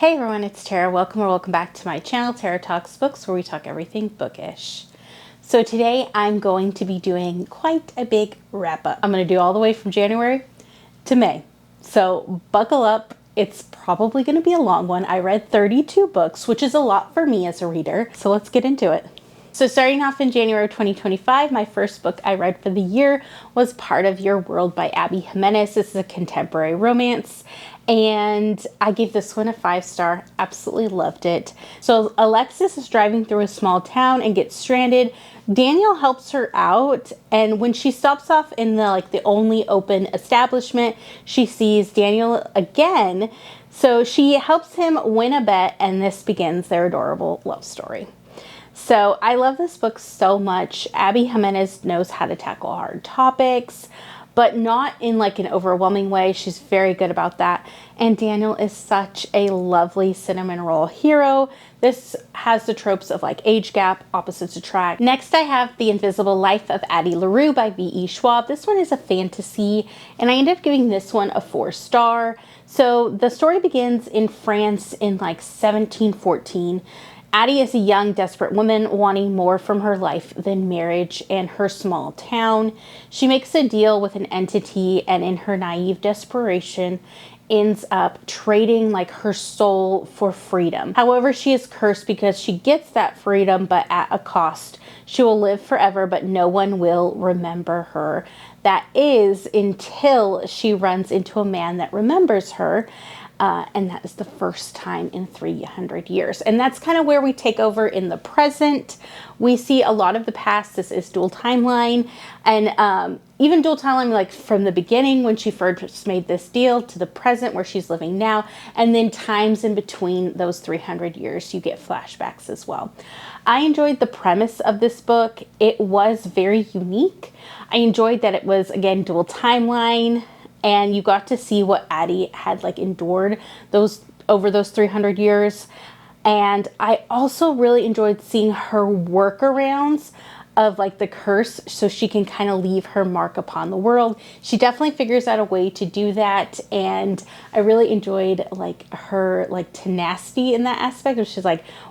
Hey everyone, it's Tara. Welcome or welcome back to my channel, Tara Talks Books, where we talk everything bookish. So today I'm going to be doing quite a big wrap up. I'm going to do all the way from January to May. So buckle up. It's probably going to be a long one. I read 32 books, which is a lot for me as a reader. So let's get into it. So starting off in January 2025, my first book I read for the year was Part of Your World by Addie. This is a contemporary romance, and I gave this one a 5-star. Absolutely loved it. So Alexis is driving through a small town and gets stranded. Daniel helps her out, and when she stops off in the only open establishment, she sees Daniel again. So she helps him win a bet, and this begins their adorable love story. So I love this book so much. Addie knows how to tackle hard topics, but not in an overwhelming way. She's very good about that. And Daniel is such a lovely cinnamon roll hero. This has the tropes of age gap, opposites attract. Next I have The Invisible Life of Addie Laroo by V.E. Schwab. This one is a fantasy, and I ended up giving this one a 4-star. So the story begins in France in 1714. Addie is a young, desperate woman wanting more from her life than marriage and her small town. She makes a deal with an entity, and in her naive desperation, ends up trading her soul for freedom. However, she is cursed because she gets that freedom, but at a cost. She will live forever, but no one will remember her. That is until she runs into a man that remembers her. And that is the first time in 300 years. And that's kind of where we take over in the present. We see a lot of the past. This is dual timeline. And even dual timeline, from the beginning when she first made this deal to the present where she's living now. And then times in between those 300 years, you get flashbacks as well. I enjoyed the premise of this book. It was very unique. I enjoyed that it was, again, dual timeline. And you got to see what Addie had endured over those 300 years. And I also really enjoyed seeing her workarounds of the curse, so she can kind of leave her mark upon the world. She definitely figures out a way to do that, and I really enjoyed her tenacity in that aspect, where she's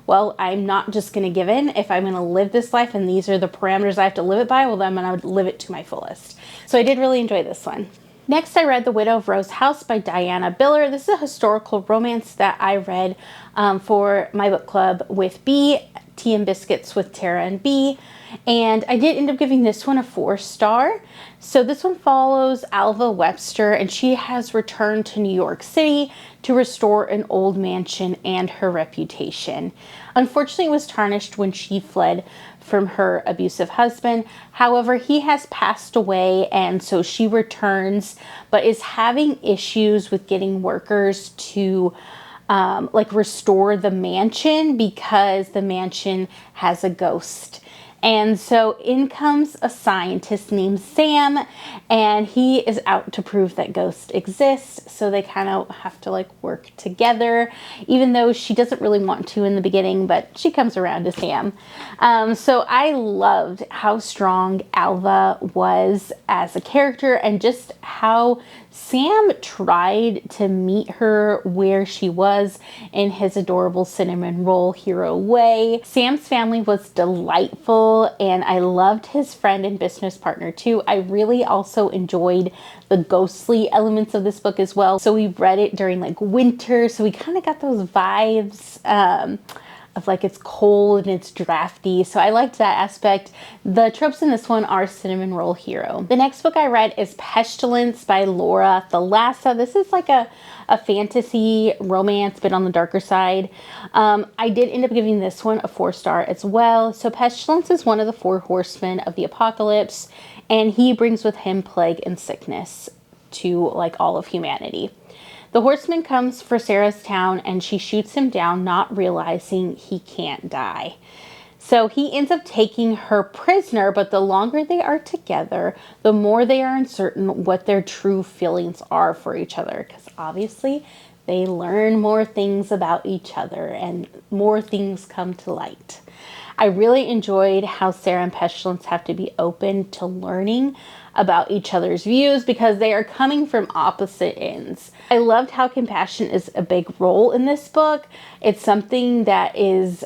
well, I'm not just going to give in. If I'm going to live this life and these are the parameters I have to live it by, well, then I'm going to live it to my fullest. So I did really enjoy this one. Next, I read The Widow of Rose House by Diana Biller. This is a historical romance that I read for my book club with B, Tea and Biscuits with Tara and B. And I did end up giving this one a 4-star. So this one follows Alva Webster, and she has returned to New York City to restore an old mansion and her reputation. Unfortunately, it was tarnished when she fled from her abusive husband. However, he has passed away, and so she returns, but is having issues with getting workers to restore the mansion because the mansion has a ghost. And so in comes a scientist named Sam, and he is out to prove that ghosts exist. So they kind of have to work together, even though she doesn't really want to in the beginning, but she comes around to Sam. So I loved how strong Alva was as a character, and just how Sam tried to meet her where she was in his adorable cinnamon roll hero way. Sam's family was delightful, and I loved his friend and business partner too. I really also enjoyed the ghostly elements of this book as well. So we read it during winter, so we kind of got those vibes of it's cold and it's drafty. So I liked that aspect. The tropes in this one are cinnamon roll hero. The next book I read is Pestilence by Laura Thalassa. This is a fantasy romance, but on the darker side. I did end up giving this one a 4-star as well. So Pestilence is one of the 4 horsemen of the apocalypse, and he brings with him plague and sickness to all of humanity. The horseman comes for Sarah's town, and she shoots him down, not realizing he can't die. So he ends up taking her prisoner, but the longer they are together, the more they are uncertain what their true feelings are for each other, because obviously they learn more things about each other and more things come to light. I really enjoyed how Sarah and Pestilence have to be open to learning about each other's views because they are coming from opposite ends. I loved how compassion is a big role in this book. It's something that is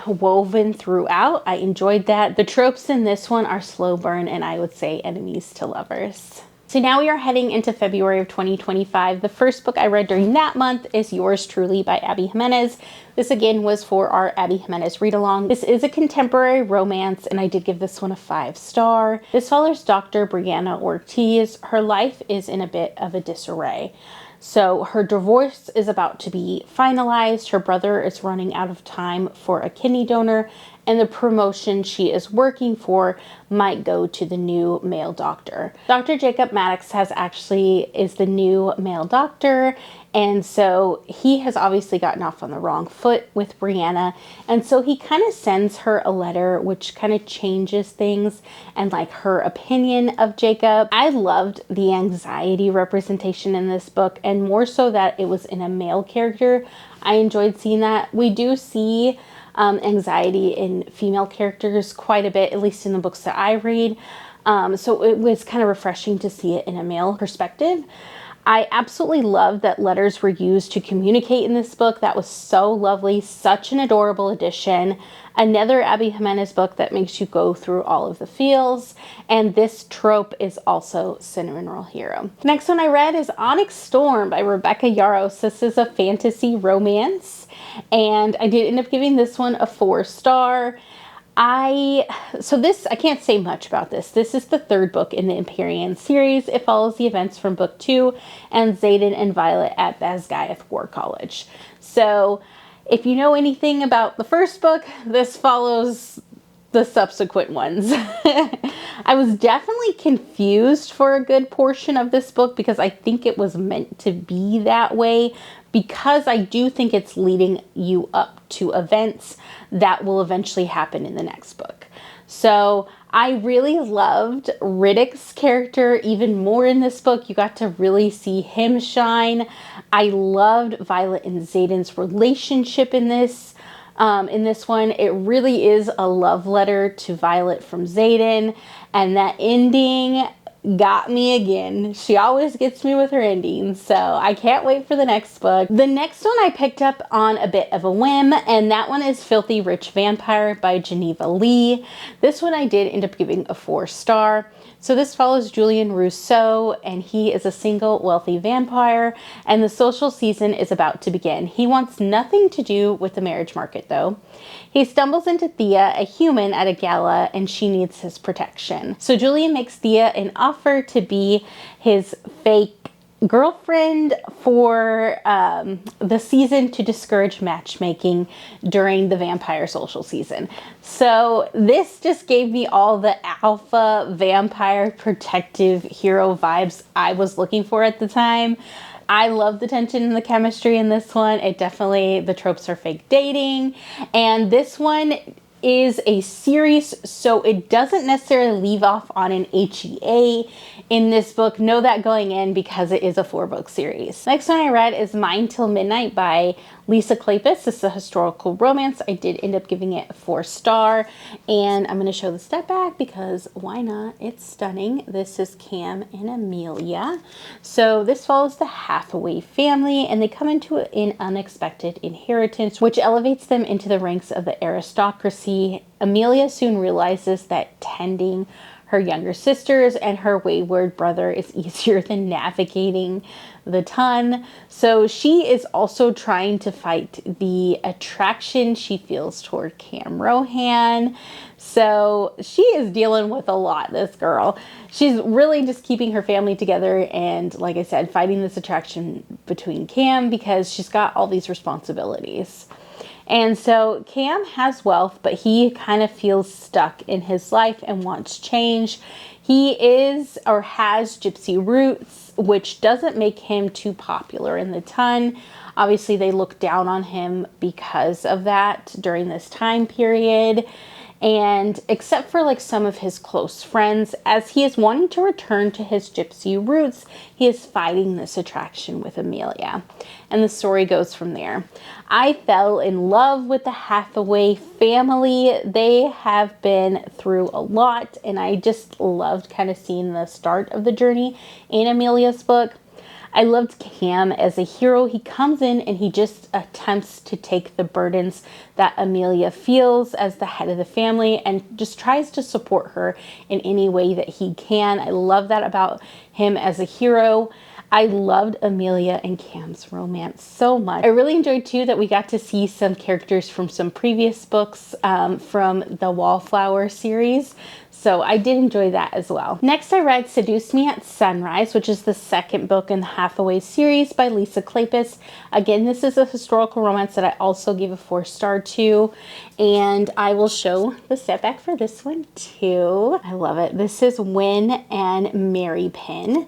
woven throughout. I enjoyed that. The tropes in this one are slow burn and I would say enemies to lovers. So now we are heading into February of 2025. The first book I read during that month is Yours Truly by Abby Jimenez. This again was for our Abby Jimenez read-along. This is a contemporary romance and I did give this one a 5-star. This follows Dr. Brianna Ortiz. Her life is in a bit of a disarray. So her divorce is about to be finalized. Her brother is running out of time for a kidney donor and the promotion she is working for might go to the new male doctor. Dr. Jacob Maddox is the new male doctor, and so he has obviously gotten off on the wrong foot with Brianna, and so he kind of sends her a letter which kind of changes things and like her opinion of Jacob. I loved the anxiety representation in this book, and more so that it was in a male character. I enjoyed seeing that. We do see anxiety in female characters quite a bit, at least in the books that I read. So it was kind of refreshing to see it in a male perspective. I absolutely love that letters were used to communicate in this book. That was so lovely, such an adorable addition. Another Abby Jimenez book that makes you go through all of the feels. And this trope is also Cinnamon Roll Hero. The next one I read is Onyx Storm by Rebecca Yarros. This is a fantasy romance. And I did end up giving this one a 4-star. I can't say much about this. This is the 3rd book in the Empyrean series. It follows the events from book 2 and Xaden and Violet at Basgiath War College. So if you know anything about the first book, this follows the subsequent ones. I was definitely confused for a good portion of this book because I think it was meant to be that way, because I do think it's leading you up to events that will eventually happen in the next book. So I really loved Riddick's character even more in this book. You got to really see him shine. I loved Violet and Xaden's relationship in this one. It really is a love letter to Violet from Xaden, and that ending got me again. She always gets me with her endings, so I can't wait for the next book. The next one I picked up on a bit of a whim, and that one is Filthy Rich Vampire by Geneva Lee. This one I did end up giving a 4-star. So this follows Julian Rousseau, and he is a single wealthy vampire, and the social season is about to begin. He wants nothing to do with the marriage market though. He stumbles into Thea, a human, at a gala, and she needs his protection. So Julian makes Thea an offer to be his fake girlfriend for the season to discourage matchmaking during the vampire social season. So this just gave me all the alpha vampire protective hero vibes I was looking for at the time. I love the tension and the chemistry in this one. The tropes are fake dating, and this one is a series, so it doesn't necessarily leave off on an HEA in this book. Know that going in, because it is a 4-book series. Next one I read is Mine Till Midnight by Lisa Kleypas. This is a historical romance. I did end up giving it a 4-star, and I'm going to show the step back because why not? It's stunning. This is Cam and Amelia. So this follows the Hathaway family, and they come into an unexpected inheritance, which elevates them into the ranks of the aristocracy. Amelia soon realizes that tending her younger sisters and her wayward brother is easier than navigating the ton. So she is also trying to fight the attraction she feels toward Cam Rohan. So she is dealing with a lot, this girl. She's really just keeping her family together and, like I said, fighting this attraction between Cam because she's got all these responsibilities. And so Cam has wealth, but he kind of feels stuck in his life and wants change. He is or has gypsy roots, which doesn't make him too popular in the ton. Obviously, they look down on him because of that during this time period. And except for like some of his close friends, as he is wanting to return to his gypsy roots, he is fighting this attraction with Amelia. And the story goes from there. I fell in love with the Hathaway family. They have been through a lot, and I just loved kind of seeing the start of the journey in Amelia's book. I loved Cam as a hero. He comes in and he just attempts to take the burdens that Amelia feels as the head of the family and just tries to support her in any way that he can. I love that about him as a hero. I loved Amelia and Cam's romance so much. I really enjoyed too that we got to see some characters from some previous books from the Wallflower series. So I did enjoy that as well. Next, I read Seduce Me at Sunrise, which is the second book in the Hathaway series by Lisa Kleypas. Again, this is a historical romance that I also gave a 4-star to, and I will show the setback for this one too. I love it. This is Wynn and Mary Penn.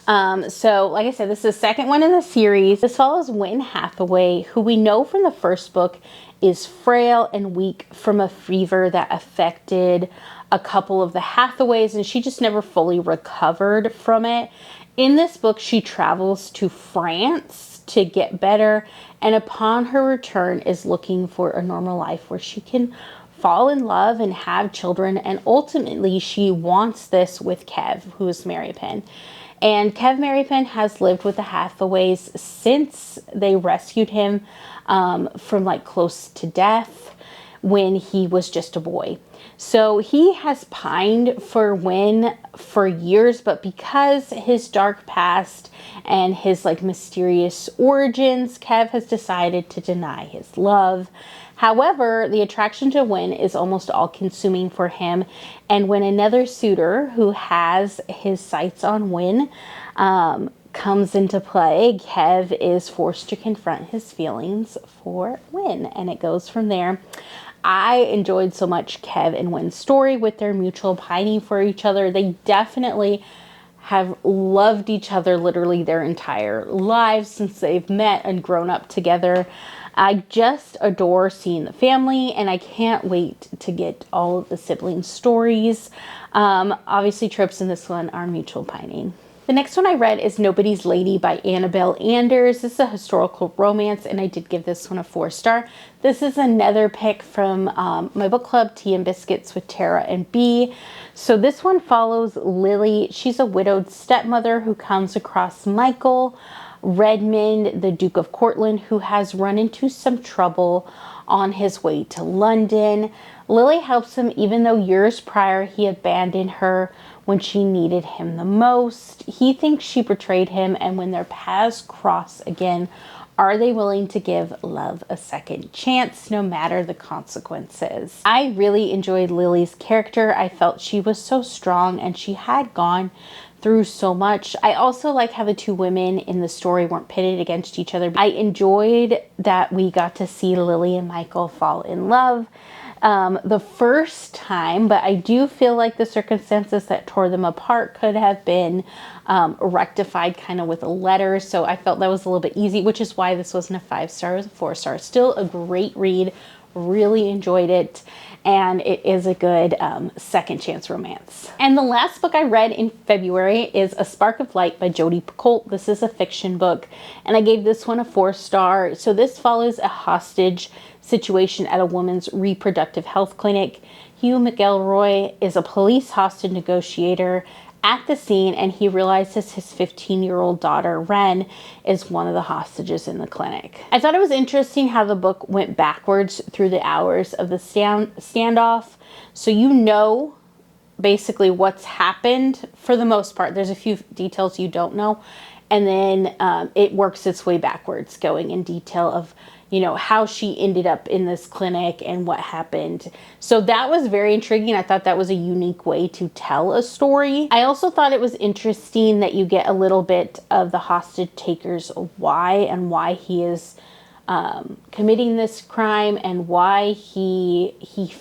So like I said, this is the second one in the series. This follows Wynn Hathaway, who we know from the first book is frail and weak from a fever that affected a couple of the Hathaways, and she just never fully recovered from it. In this book, she travels to France to get better, and upon her return is looking for a normal life where she can fall in love and have children, and ultimately she wants this with Kev, who is Mary Penn. And Kev Merrypen has lived with the Hathaways since they rescued him from like close to death when he was just a boy. So he has pined for Wynn for years, but because his dark past and his like mysterious origins, Kev has decided to deny his love. However, the attraction to Wynn is almost all consuming for him. And when another suitor who has his sights on Wynn comes into play, Kev is forced to confront his feelings for Wynn. And it goes from there. I enjoyed so much Kev and Wynn's story with their mutual pining for each other. They definitely have loved each other literally their entire lives since they've met and grown up together. I just adore seeing the family, and I can't wait to get all of the sibling stories. Obviously, tropes in this one are mutual pining. The next one I read is Nobody's Lady by Annabelle Anders. This is a historical romance, and I did give this one a 4-star. This is another pick from my book club, Tea and Biscuits with Tara and B. So this one follows Lily. She's a widowed stepmother who comes across Michael Redmond, the Duke of Cortland, who has run into some trouble on his way to London. Lily helps him even though years prior he abandoned her when she needed him the most. He thinks she betrayed him, and when their paths cross again, are they willing to give love a second chance no matter the consequences? I really enjoyed Lily's character. I felt she was so strong and she had gone through so much. I also like how the two women in the story weren't pitted against each other. I enjoyed that we got to see Lily and Michael fall in love the first time, but I do feel like the circumstances that tore them apart could have been rectified kind of with a letter. So I felt that was a little bit easy, which is why this wasn't a 5-star, it was a 4-star. Still a great read, really enjoyed it, and it is a good second chance romance. And the last book I read in February is A Spark of Light by Jodi Picoult. This is a fiction book, and I gave this one a 4-star. So this follows a hostage situation at a woman's reproductive health clinic. Hugh McElroy is a police hostage negotiator at the scene, and he realizes his 15-year-old daughter, Ren, is one of the hostages in the clinic. I thought it was interesting how the book went backwards through the hours of the standoff. So you know basically what's happened for the most part. There's a few details you don't know. And then it works its way backwards, going in detail of, you know, how she ended up in this clinic and what happened. So that was very intriguing. I thought that was a unique way to tell a story. I also thought it was interesting that you get a little bit of the hostage taker's why and why he is committing this crime and why he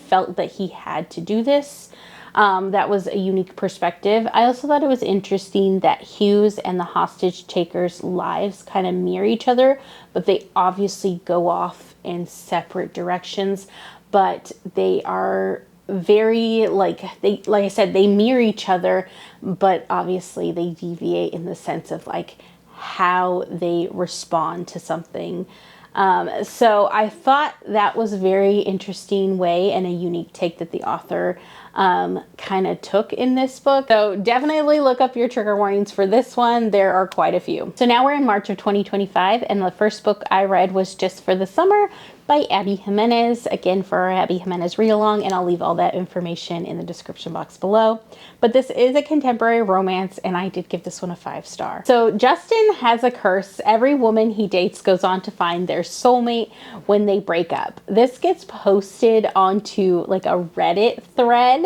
felt that he had to do this. That was a unique perspective. I also thought it was interesting that Hugh's and the hostage taker's lives kind of mirror each other, but they obviously go off in separate directions, but they are very, like I said, they mirror each other, but obviously they deviate in the sense of like how they respond to something. So I thought that was a very interesting way and a unique take that the author kind of took in this book. So definitely look up your trigger warnings for this one. There are quite a few. So now we're in March of 2025, and the first book I read was Just for the Summer by Addie Jimenez. Again, for our Addie Jimenez read along, and I'll leave all that information in the description box below. But this is a contemporary romance, and I did give this one a 5-star. So Justin has a curse. Every woman he dates goes on to find their soulmate when they break up. This gets posted onto like a Reddit thread,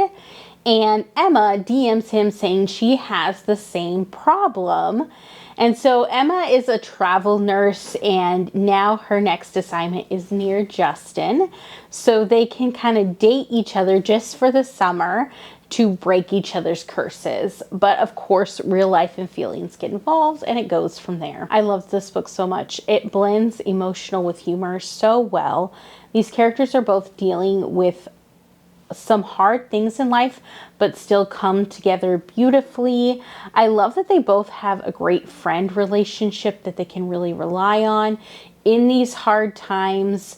and Emma DMs him saying she has the same problem. And so Emma is a travel nurse, and now her next assignment is near Justin. So they can kind of date each other just for the summer to break each other's curses. But of course, real life and feelings get involved, and it goes from there. I love this book so much. It blends emotional with humor so well. These characters are both dealing with some hard things in life, but still come together beautifully. I love that they both have a great friend relationship that they can really rely on in these hard times.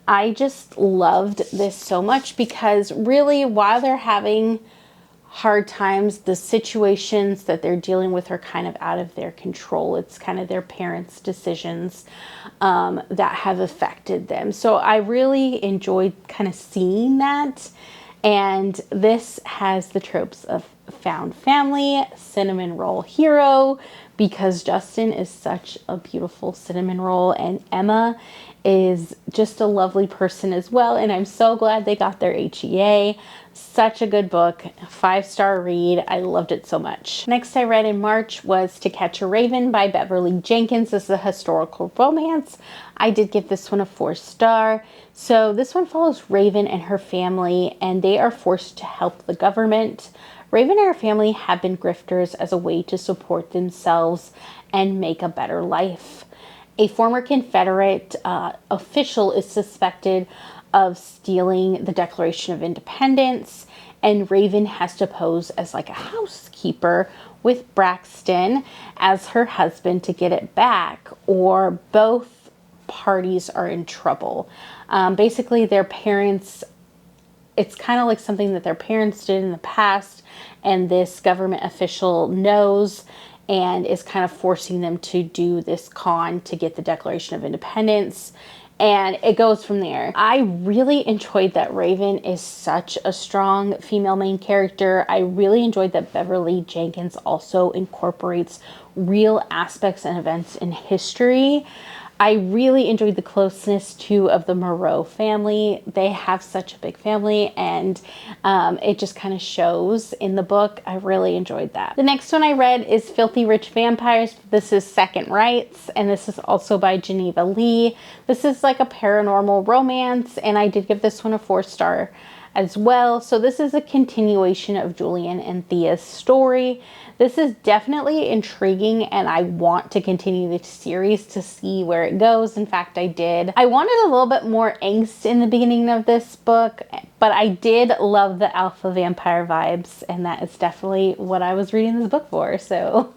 I just loved this so much because really, while they're having hard times, the situations that they're dealing with are kind of out of their control. It's kind of their parents' decisions that have affected them. So I really enjoyed kind of seeing that. And this has the tropes of found family, cinnamon roll hero, because Justin is such a beautiful cinnamon roll, and Emma is just a lovely person as well. And I'm so glad they got their HEA. Such a good book, 5-star read. I loved it so much. Next I read in March was To Catch a Raven by Beverly Jenkins. This is a historical romance. I did give this one a 4-star. So this one follows Raven and her family, and they are forced to help the government. Raven and her family have been grifters as a way to support themselves and make a better life. A former Confederate official is suspected of stealing the Declaration of Independence, and Raven has to pose as like a housekeeper with Braxton as her husband to get it back, or both parties are in trouble. Basically, their parents, it's kind of like something that their parents did in the past, and this government official knows and is kind of forcing them to do this con to get the Declaration of Independence. And it goes from there. I really enjoyed that Raven is such a strong female main character. I really enjoyed that Beverly Jenkins also incorporates real aspects and events in history. I really enjoyed the closeness too of the Moreau family. They have such a big family, and it just kind of shows in the book. I really enjoyed that. The next one I read is Filthy Rich Vampires. This is Second Rights, and this is also by Geneva Lee. This is like a paranormal romance, and I did give this one a 4-star as well. So this is a continuation of Julian and Thea's story. This is definitely intriguing, and I want to continue the series to see where it goes. In fact, I did. I wanted a little bit more angst in the beginning of this book, but I did love the alpha vampire vibes, and that is definitely what I was reading this book for, so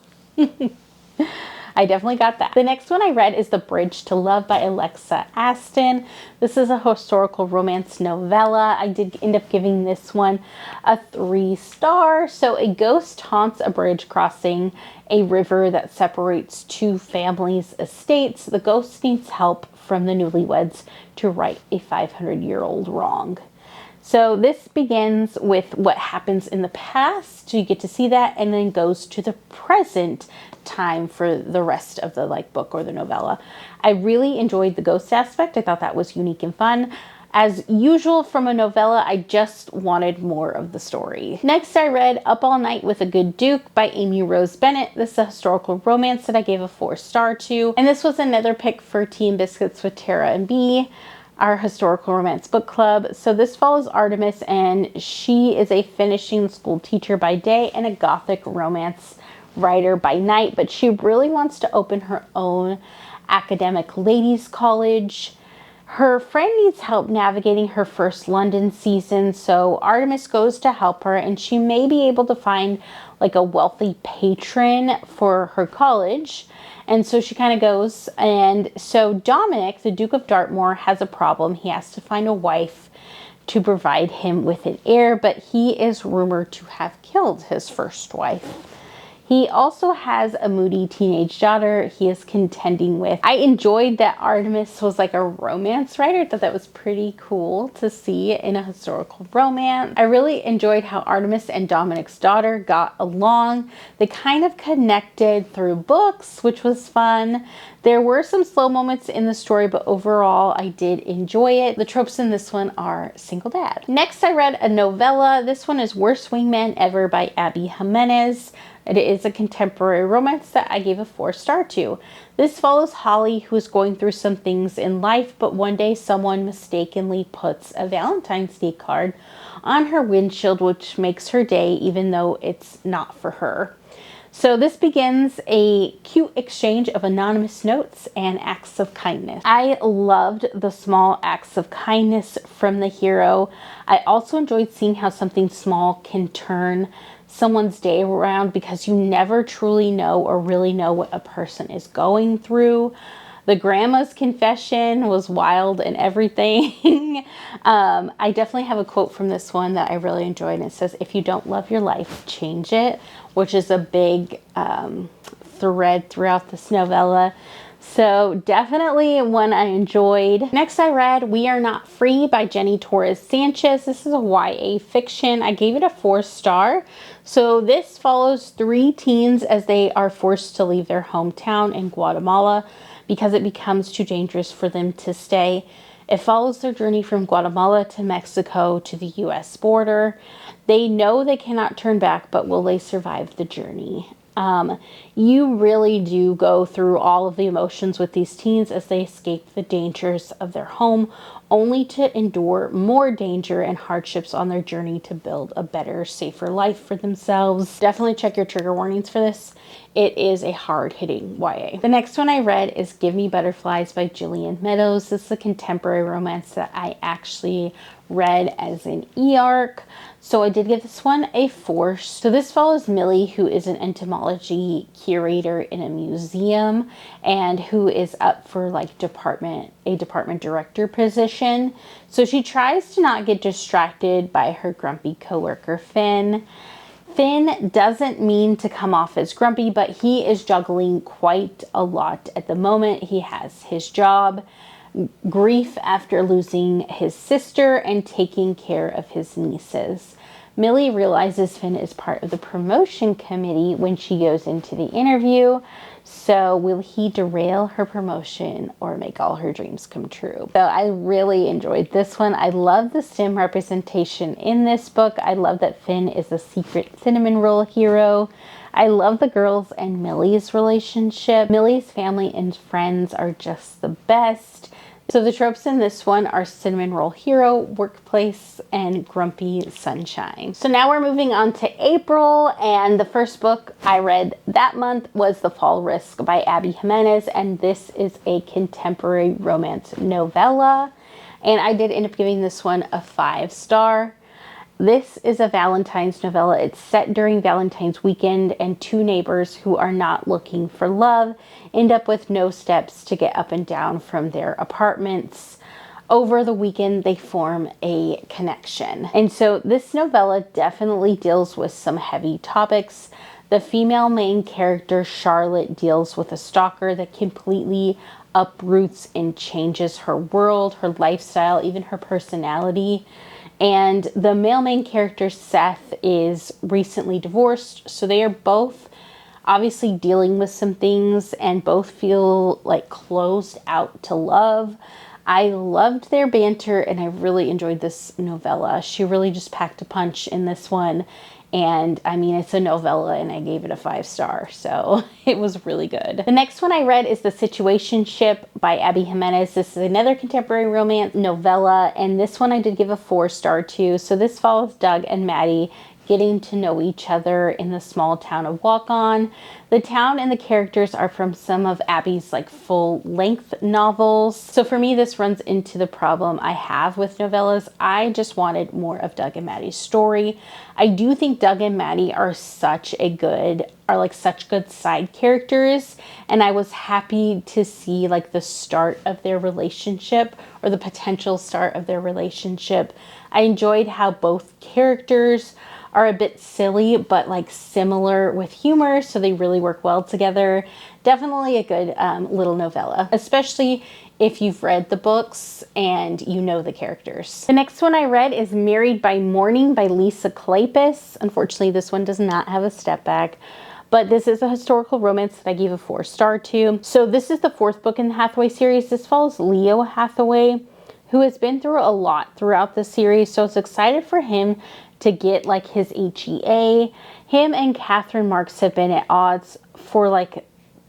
I definitely got that. The next one I read is The Bridge to Love by Alexa Aston. This is a historical romance novella. I did end up giving this one a 3-star. So a ghost haunts a bridge crossing a river that separates two families' estates. The ghost needs help from the newlyweds to right a 500-year-old wrong. So this begins with what happens in the past, so you get to see that, and then goes to the present time for the rest of the book or the novella. I really enjoyed the ghost aspect. I thought that was unique and fun. As usual from a novella, I just wanted more of the story. Next, I read Up All Night with a Good Duke by Amy Rose Bennett. This is a historical romance that I gave a 4-star to, and this was another pick for Tea and Biscuits with Tara and B, our historical romance book club. So this follows Artemis, and she is a finishing school teacher by day and a gothic romance writer by night, but she really wants to open her own academic ladies' college. Her friend needs help navigating her first London season, so Artemis goes to help her, and she may be able to find like a wealthy patron for her college. And so she kind of goes, and so Dominic, the Duke of Dartmoor, has a problem. He has to find a wife to provide him with an heir, but he is rumored to have killed his first wife. He also has a moody teenage daughter he is contending with. I enjoyed that Artemis was like a romance writer. I thought that was pretty cool to see in a historical romance. I really enjoyed how Artemis and Dominic's daughter got along. They kind of connected through books, which was fun. There were some slow moments in the story, but overall I did enjoy it. The tropes in this one are single dad. Next, I read a novella. This one is Worst Wingman Ever by Abby Jimenez. It is a contemporary romance that I gave a 4-star to. This follows Holly, who is going through some things in life, but one day someone mistakenly puts a Valentine's Day card on her windshield, which makes her day, even though it's not for her. So this begins a cute exchange of anonymous notes and acts of kindness. I loved the small acts of kindness from the hero. I also enjoyed seeing how something small can turn someone's day around, because you never truly know or really know what a person is going through. The grandma's confession was wild and everything. I definitely have a quote from this one that I really enjoyed, and it says, "If you don't love your life, change it," which is a big thread throughout this novella. So definitely one I enjoyed. Next I read We Are Not Free by Jenny Torres Sanchez. This is a YA fiction. I gave it a 4-star. So this follows 3 teens as they are forced to leave their hometown in Guatemala because it becomes too dangerous for them to stay. It follows their journey from Guatemala to Mexico to the US border. They know they cannot turn back, but will they survive the journey? You really do go through all of the emotions with these teens as they escape the dangers of their home, only to endure more danger and hardships on their journey to build a better, safer life for themselves. Definitely check your trigger warnings for this. It is a hard-hitting YA. The next one I read is Give Me Butterflies by Jillian Meadows. This is a contemporary romance that I actually read as an e-arc. So I did give this one a 4. So this follows Millie, who is an entomology curator in a museum and who is up for like a department director position. So she tries to not get distracted by her grumpy coworker Finn. Finn doesn't mean to come off as grumpy, but he is juggling quite a lot at the moment. He has his job, grief after losing his sister, and taking care of his nieces. Millie realizes Finn is part of the promotion committee when she goes into the interview. So will he derail her promotion or make all her dreams come true? So I really enjoyed this one. I love the STEM representation in this book. I love that Finn is a secret cinnamon roll hero. I love the girls and Millie's relationship. Millie's family and friends are just the best. So the tropes in this one are cinnamon roll hero, workplace, and grumpy sunshine. So now we're moving on to April, and the first book I read that month was The Fall Risk by Abby Jimenez, and this is a contemporary romance novella, and I did end up giving this one a 5-star. This is a Valentine's novella. It's set during Valentine's weekend, and 2 neighbors who are not looking for love end up with no steps to get up and down from their apartments. Over the weekend, they form a connection. And so this novella definitely deals with some heavy topics. The female main character, Charlotte, deals with a stalker that completely uproots and changes her world, her lifestyle, even her personality. And the male main character, Seth, is recently divorced. So they are both obviously dealing with some things and both feel like closed out to love. I loved their banter and I really enjoyed this novella. She really just packed a punch in this one. And I mean, it's a novella and I gave it a 5-star, so it was really good. The next one I read is The Situationship by Abby Jimenez. This is another contemporary romance novella, and this one I did give a 4-star to. So this follows Doug and Maddie getting to know each other in the small town of Walk-On. The town and the characters are from some of Abby's like full-length novels. So for me, this runs into the problem I have with novellas. I just wanted more of Doug and Maddie's story. I do think Doug and Maddie are such good side characters, and I was happy to see like the start of their relationship, or the potential start of their relationship. I enjoyed how both characters are a bit silly, but like similar with humor, so they really work well together. Definitely a good little novella, especially if you've read the books and you know the characters. The next one I read is Married by Morning by Lisa Kleypas. Unfortunately, this one does not have a step back, but this is a historical romance that I gave a 4-star to. So this is the 4th book in the Hathaway series. This follows Leo Hathaway, who has been through a lot throughout the series. So it's excited for him to get like his HEA. Him and Catherine Marks have been at odds for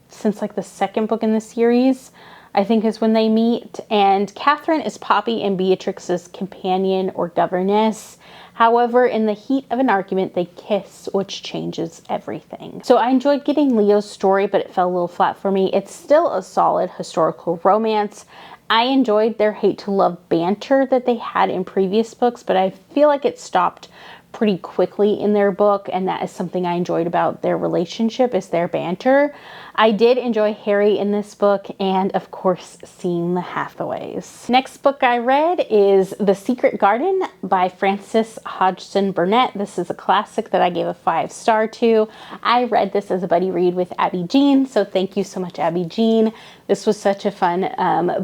since the 2nd book in the series, I think is when they meet. And Catherine is Poppy and Beatrix's companion or governess. However, in the heat of an argument, they kiss, which changes everything. So I enjoyed getting Leo's story, but it fell a little flat for me. It's still a solid historical romance. I enjoyed their hate to love banter that they had in previous books, but I feel like it stopped pretty quickly in their book, and that is something I enjoyed about their relationship, is their banter. I did enjoy Harry in this book, and of course seeing the Hathaways. Next book I read is The Secret Garden by Frances Hodgson Burnett. This is a classic that I gave a 5-star to. I read this as a buddy read with Abby Jean, so thank you so much, Abby Jean. This was such a fun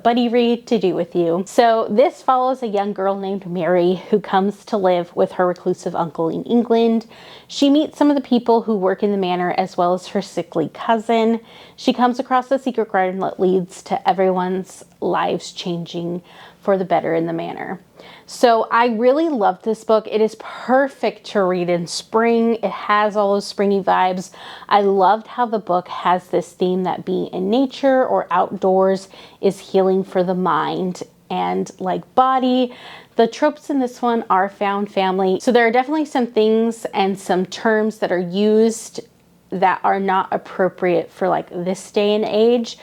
buddy read to do with you. So this follows a young girl named Mary who comes to live with her reclusive uncle in England. She meets some of the people who work in the manor as well as her sickly cousin. She comes across a secret garden that leads to everyone's lives changing for the better in the manor. So I really loved this book. It is perfect to read in spring. It has all those springy vibes. I loved how the book has this theme that being in nature or outdoors is healing for the mind and like body. The tropes in this one are found family. So there are definitely some things and some terms that are used that are not appropriate for like this day and age.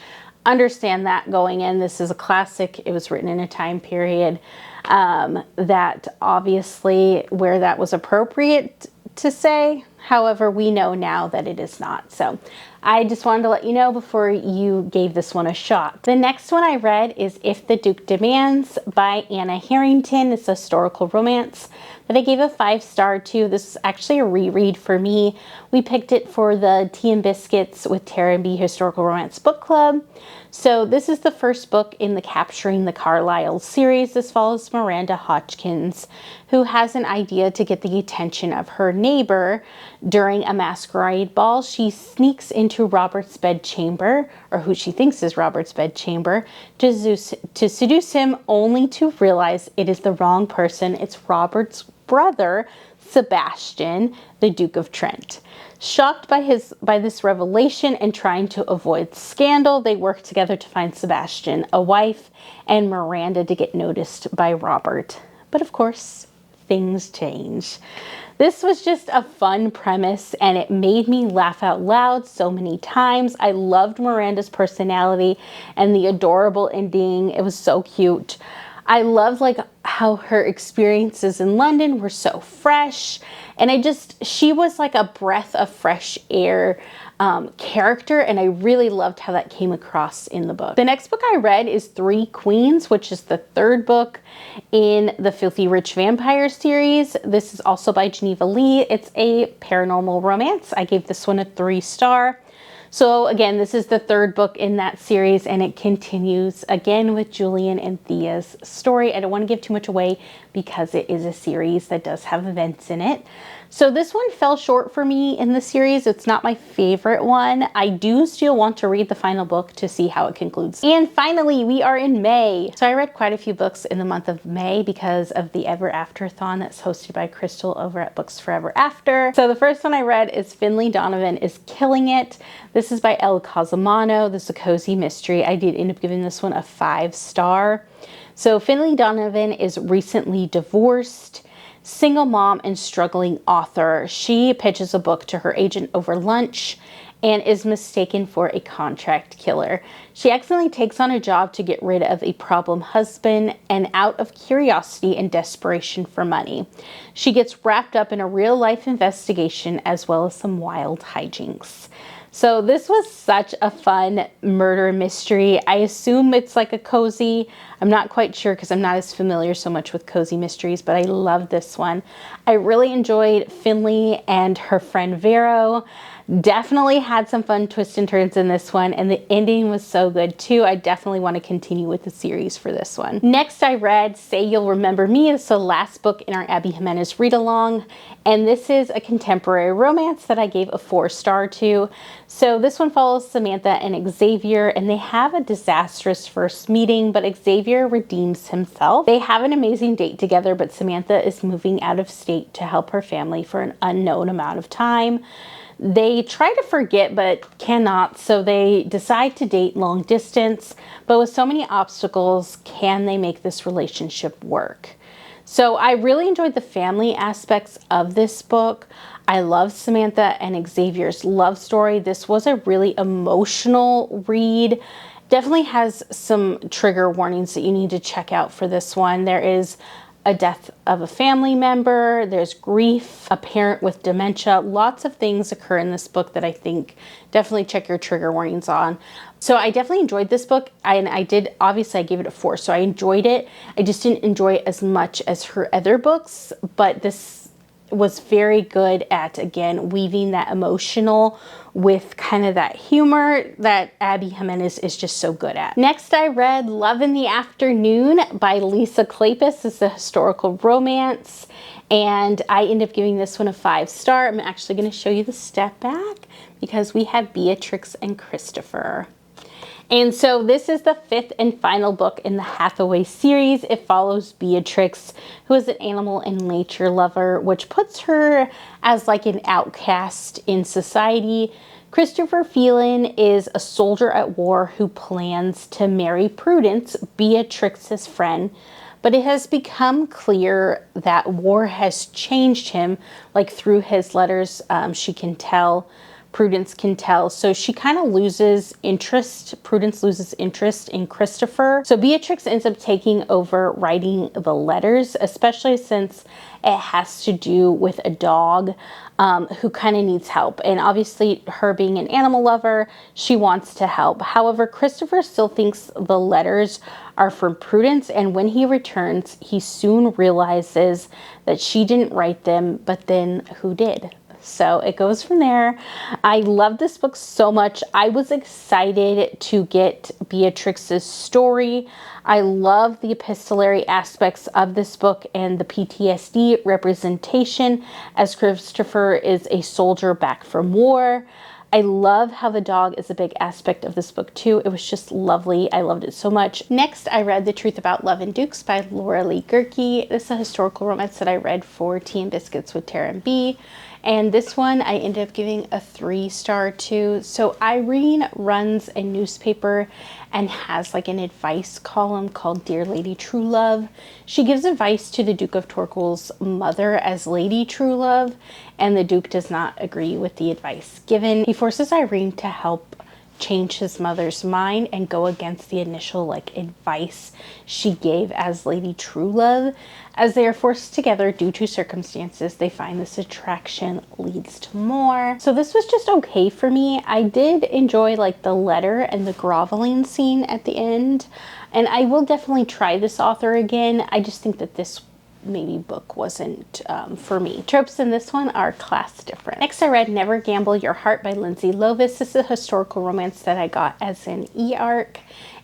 Understand that going in. This is a classic. It was written in a time period that obviously where that was appropriate to say. However, we know now that it is not. So I just wanted to let you know before you gave this one a shot. The next one I read is If the Duke Demands by Anna Harrington. It's a historical romance that I gave a 5-star to. This is actually a reread for me. We picked it for the Tea and Biscuits with Tara and B Historical Romance Book Club. So this is the first book in the Capturing the Carlisle series. This follows Miranda Hodgkins, who has an idea to get the attention of her neighbor during a masquerade ball. She sneaks into Robert's bedchamber, or who she thinks is Robert's bedchamber, to seduce him, only to realize it is the wrong person. It's Robert's brother, Sebastian, the Duke of Trent. Shocked by this revelation and trying to avoid scandal, they work together to find Sebastian a wife and Miranda to get noticed by Robert. But of course, things change. This was just a fun premise and it made me laugh out loud so many times. I loved Miranda's personality and the adorable ending. It was so cute. I loved like how her experiences in London were so fresh, and she was like a breath of fresh air character, and I really loved how that came across in the book. The next book I read is Three Queens, which is the 3rd book in the Filthy Rich Vampire series. This is also by Geneva Lee. It's a paranormal romance. I gave this one a 3-star. So again, this is the 3rd book in that series, and it continues again with Julian and Thea's story. I don't want to give too much away because it is a series that does have events in it. So this one fell short for me in the series. It's not my favorite one. I do still want to read the final book to see how it concludes. And finally, we are in May. So I read quite a few books in the month of May because of the Ever After-thon that's hosted by Crystal over at Books Forever After. So the first one I read is Finley Donovan is Killing It. This is by El Cosimano. This is a cozy mystery. I did end up giving this one a 5-star. So Finley Donovan is recently divorced. single mom and struggling author. She pitches a book to her agent over lunch and is mistaken for a contract killer. She accidentally takes on a job to get rid of a problem husband, and out of curiosity and desperation for money, she gets wrapped up in a real-life investigation as well as some wild hijinks. So this was such a fun murder mystery. I assume it's like a cozy. I'm not quite sure because I'm not as familiar so much with cozy mysteries, but I love this one. I really enjoyed Finley and her friend Vero. Definitely had some fun twists and turns in this one, and the ending was so good too. I definitely want to continue with the series for this one. Next, I read Say You'll Remember Me. It's the last book in our Abby Jimenez read-along, and this is a contemporary romance that I gave a 4-star to. So this one follows Samantha and Xavier, and they have a disastrous first meeting, but Xavier redeems himself. They have an amazing date together, but Samantha is moving out of state to help her family for an unknown amount of time. They try to forget but cannot, so they decide to date long distance, but with so many obstacles, can they make this relationship work? So I really enjoyed the family aspects of this book. I love Samantha and Xavier's love story. This was a really emotional read. Definitely has some trigger warnings that you need to check out for this one. There is a death of a family member, there's grief, a parent with dementia. Lots of things occur in this book that I think definitely check your trigger warnings on. So I definitely enjoyed this book, and I gave it a 4, so I enjoyed it. I just didn't enjoy it as much as her other books, but this was very good at, again, weaving that emotional with kind of that humor that Abby Jimenez is just so good at. Next, I read Love in the Afternoon by Lisa Kleypas. It's a historical romance, and I ended up giving this one a 5-star. I'm actually going to show you the step back because we have Beatrix and Christopher. And so this is the 5th and final book in the Hathaway series. It follows Beatrix, who is an animal and nature lover, which puts her as like an outcast in society. Christopher Phelan is a soldier at war who plans to marry Prudence, Beatrix's friend, but it has become clear that war has changed him, like through his letters, Prudence can tell. So she kind of loses interest. Prudence loses interest in Christopher. So Beatrix ends up taking over writing the letters, especially since it has to do with a dog who kind of needs help. And obviously, her being an animal lover, she wants to help. However, Christopher still thinks the letters are from Prudence, and when he returns, he soon realizes that she didn't write them, but then who did? So it goes from there. I love this book so much. I was excited to get Beatrix's story. I love the epistolary aspects of this book and the PTSD representation as Christopher is a soldier back from war. I love how the dog is a big aspect of this book too. It was just lovely. I loved it so much. Next, I read The Truth About Love and Dukes by Laura Lee Gerke. This is a historical romance that I read for Tea and Biscuits with Tara and B. And this one I ended up giving a 3-star to. So Irene runs a newspaper and has like an advice column called Dear Lady Truelove. She gives advice to the Duke of Torquil's mother as Lady Truelove, and the Duke does not agree with the advice given. He forces Irene to help change his mother's mind and go against the initial advice she gave as Lady Truelove. As they are forced together due to circumstances, they find this attraction leads to more. So this was just okay for me. I did enjoy the letter and the groveling scene at the end, and I will definitely try this author again. I just think that this maybe book wasn't for me. Tropes in this one are class different. Next, I read Never Gamble Your Heart by Lindsay Lovis. This is a historical romance that I got as an e-arc,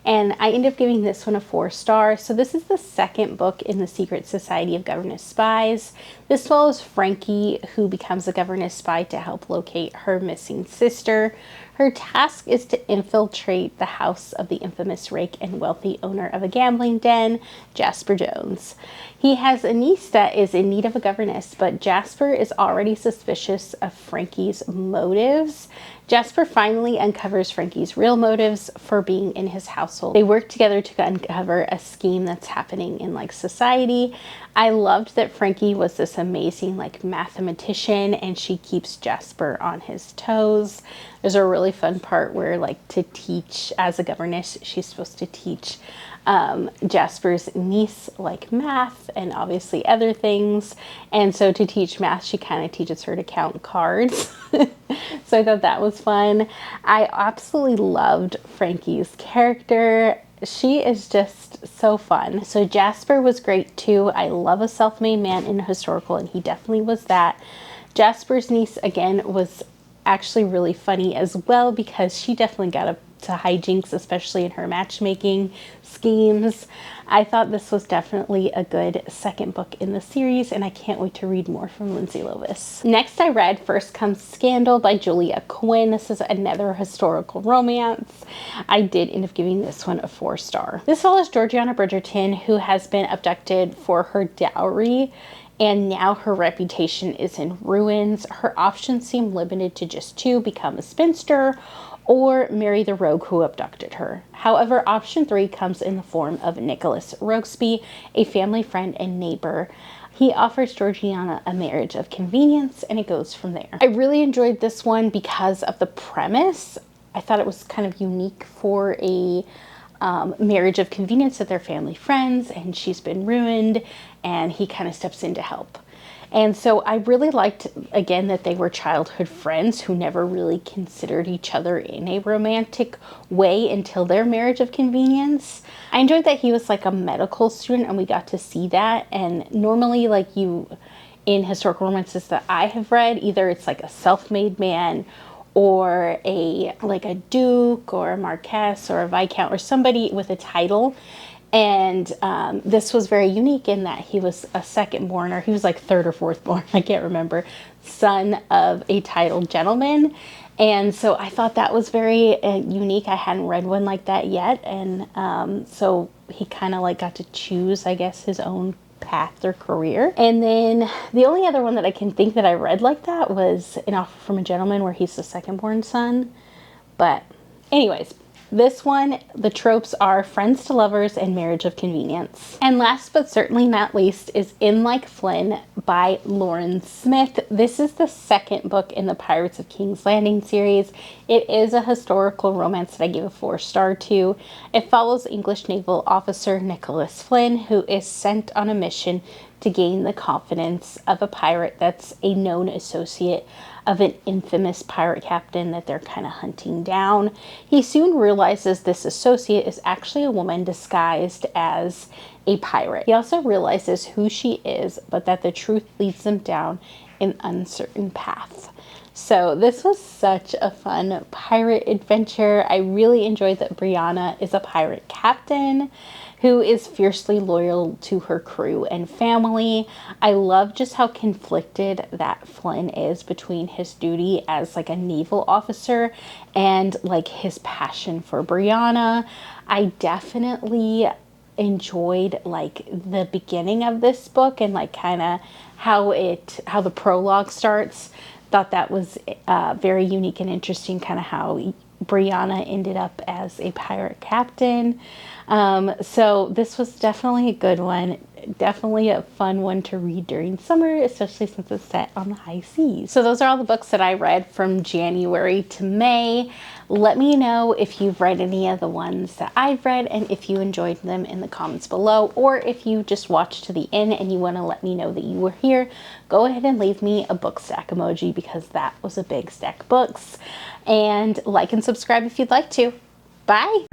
and I ended up giving this one a 4-star. So this is the second book in the Secret Society of Governess Spies. This follows Frankie, who becomes a governess spy to help locate her missing sister. Her task is to infiltrate the house of the infamous rake and wealthy owner of a gambling den, Jasper Jones. He has a niece that is in need of a governess, but Jasper is already suspicious of Frankie's motives. Jasper finally uncovers Frankie's real motives for being in his house household. They work together to uncover a scheme that's happening in like society. I loved that Frankie was this amazing like mathematician, and she keeps Jasper on his toes. There's a really fun part where like to teach, as a governess, she's supposed to teach Jasper's niece like math and obviously other things. And so to teach math, she kind of teaches her to count cards. So I thought that was fun. I absolutely loved Frankie's character. She is just so fun. So Jasper was great too. I love a self-made man in a historical, and he definitely was that. Jasper's niece, again, was actually really funny as well, because she definitely got up to hijinks, especially in her matchmaking schemes. I thought this was definitely a good second book in the series, and I can't wait to read more from Lindsay Lovis. Next I read First Comes Scandal by Julia Quinn. This is another historical romance. I did end up giving this one a 4-star. This follows Georgiana Bridgerton, who has been abducted for her dowry, and now her reputation is in ruins. Her options seem limited to just two: become a spinster or marry the rogue who abducted her. However, option 3 comes in the form of Nicholas Rokesby, a family friend and neighbor. He offers Georgiana a marriage of convenience, and it goes from there. I really enjoyed this one because of the premise. I thought it was kind of unique for a marriage of convenience, that they're family friends and she's been ruined, and he kind of steps in to help. And so I really liked, again, that they were childhood friends who never really considered each other in a romantic way until their marriage of convenience. I enjoyed that he was like a medical student, and we got to see that. And normally, like in historical romances that I have read, either it's like a self-made man, or like a duke or a marquess or a viscount or somebody with a title. And this was very unique in that he was a second born, or he was like third or fourth born, I can't remember, son of a titled gentleman. And so I thought that was very unique. I hadn't read one like that yet. And so he kind of like got to choose, I guess, his own path or career. And then the only other one that I can think that I read like that was An Offer from a Gentleman, where he's the second born son. But anyways, this one, the tropes are friends to lovers and marriage of convenience. And last but certainly not least is In Like Flynn by Lauren Smith. This is the second book in the Pirates of King's Landing series. It is a historical romance that I give a 4-star to. It follows English naval officer Nicholas Flynn, who is sent on a mission to gain the confidence of a pirate that's a known associate of an infamous pirate captain that they're kind of hunting down. He soon realizes this associate is actually a woman disguised as a pirate. He also realizes who she is, but that the truth leads them down an uncertain path. So this was such a fun pirate adventure. I really enjoyed that Brianna is a pirate captain who is fiercely loyal to her crew and family. I love just how conflicted that Flynn is between his duty as like a naval officer and like his passion for Brianna. I definitely enjoyed like the beginning of this book and like kind of how the prologue starts. Thought that was very unique and interesting, kind of how Brianna ended up as a pirate captain. So this was definitely a good one. Definitely a fun one to read during summer, especially since it's set on the high seas. So those are all the books that I read from January to May. Let me know if you've read any of the ones that I've read and if you enjoyed them in the comments below, or if you just watched to the end and you want to let me know that you were here, go ahead and leave me a book stack emoji, because that was a big stack of books. And like and subscribe if you'd like to. Bye!